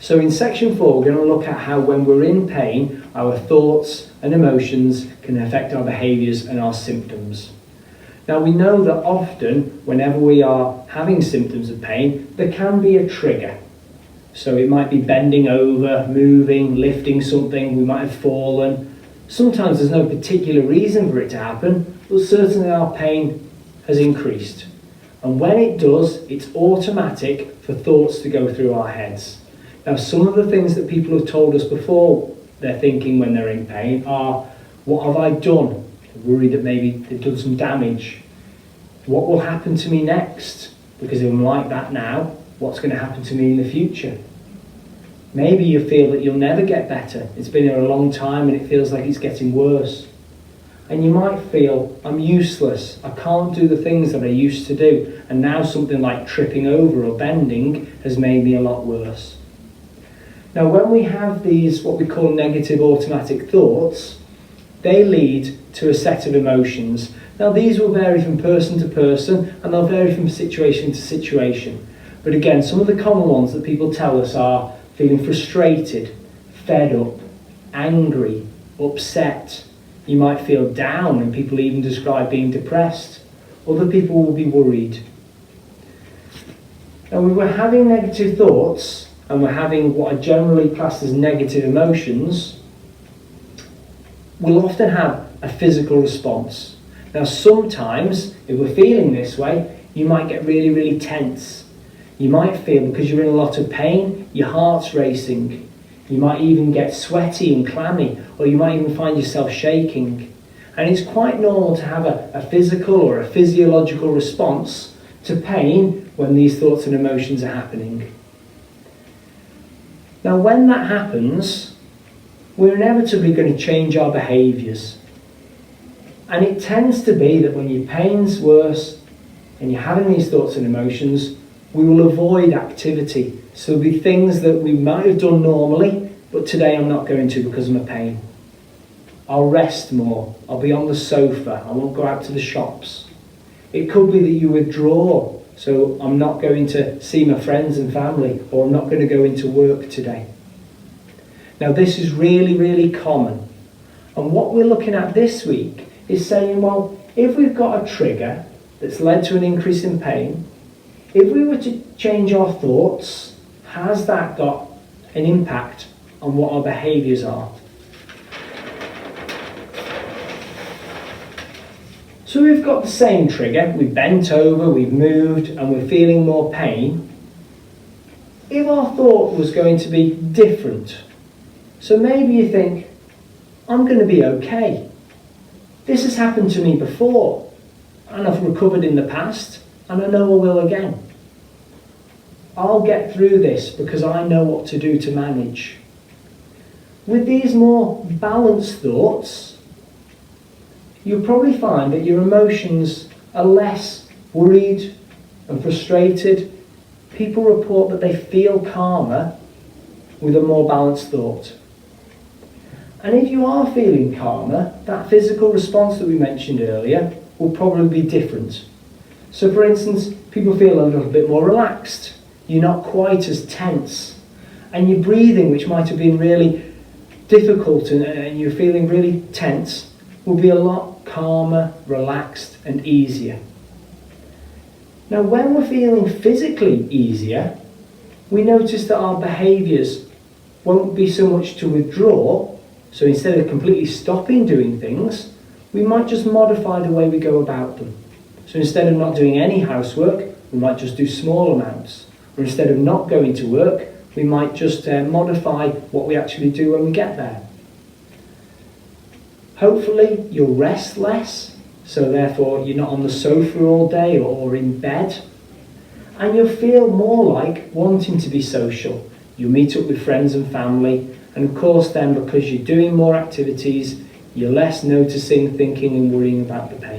So in section 4, we're going to look at how when we're in pain, our thoughts and emotions can affect our behaviours and our symptoms. Now we know that often, whenever we are having symptoms of pain, there can be a trigger. So it might be bending over, moving, lifting something, we might have fallen. Sometimes there's no particular reason for it to happen, but certainly our pain has increased. And when it does, it's automatic for thoughts to go through our heads. Now, some of the things that people have told us before they're thinking when they're in pain are, what have I done? Worried that maybe they've done some damage. What will happen to me next? Because if I'm like that now, what's going to happen to me in the future? Maybe you feel that you'll never get better. It's been here a long time and it feels like it's getting worse. And you might feel, I'm useless. I can't do the things that I used to do. And now something like tripping over or bending has made me a lot worse. Now, when we have these, what we call negative automatic thoughts, they lead to a set of emotions. Now, these will vary from person to person and they'll vary from situation to situation. But again, some of the common ones that people tell us are feeling frustrated, fed up, angry, upset. You might feel down, and people even describe being depressed. Other people will be worried. Now, when we're having negative thoughts, and we're having what are generally classed as negative emotions, we'll often have a physical response. Now, sometimes, if we're feeling this way, you might get really, really tense. You might feel, because you're in a lot of pain, your heart's racing. You might even get sweaty and clammy, or you might even find yourself shaking. And it's quite normal to have a physical or a physiological response to pain when these thoughts and emotions are happening. Now, when that happens, we're inevitably going to change our behaviours. And it tends to be that when your pain's worse and you're having these thoughts and emotions, we will avoid activity. So there'll be things that we might have done normally, but today I'm not going to because of my pain. I'll rest more. I'll be on the sofa. I won't go out to the shops. It could be that you withdraw. So I'm not going to see my friends and family, or I'm not going to go into work today. Now, this is really, really common. And what we're looking at this week is saying, well, if we've got a trigger that's led to an increase in pain, if we were to change our thoughts, has that got an impact on what our behaviours are? So we've got the same trigger, we've bent over, we've moved, and we're feeling more pain. If our thought was going to be different, so maybe you think, I'm going to be okay. This has happened to me before, and I've recovered in the past, and I know I will again. I'll get through this because I know what to do to manage. With these more balanced thoughts, you'll probably find that your emotions are less worried and frustrated. People report that they feel calmer with a more balanced thought. And if you are feeling calmer, that physical response that we mentioned earlier will probably be different. So for instance, people feel a little bit more relaxed. You're not quite as tense. And your breathing, which might have been really difficult and you're feeling really tense, will be a lot calmer, relaxed and easier. Now, when we're feeling physically easier, we notice that our behaviours won't be so much to withdraw. So instead of completely stopping doing things, we might just modify the way we go about them. So instead of not doing any housework, we might just do small amounts. Or instead of not going to work, we might just modify what we actually do when we get there. Hopefully you'll rest less, so therefore you're not on the sofa all day or in bed. And you'll feel more like wanting to be social. You'll meet up with friends and family, and of course then, because you're doing more activities, you're less noticing, thinking and worrying about the pain.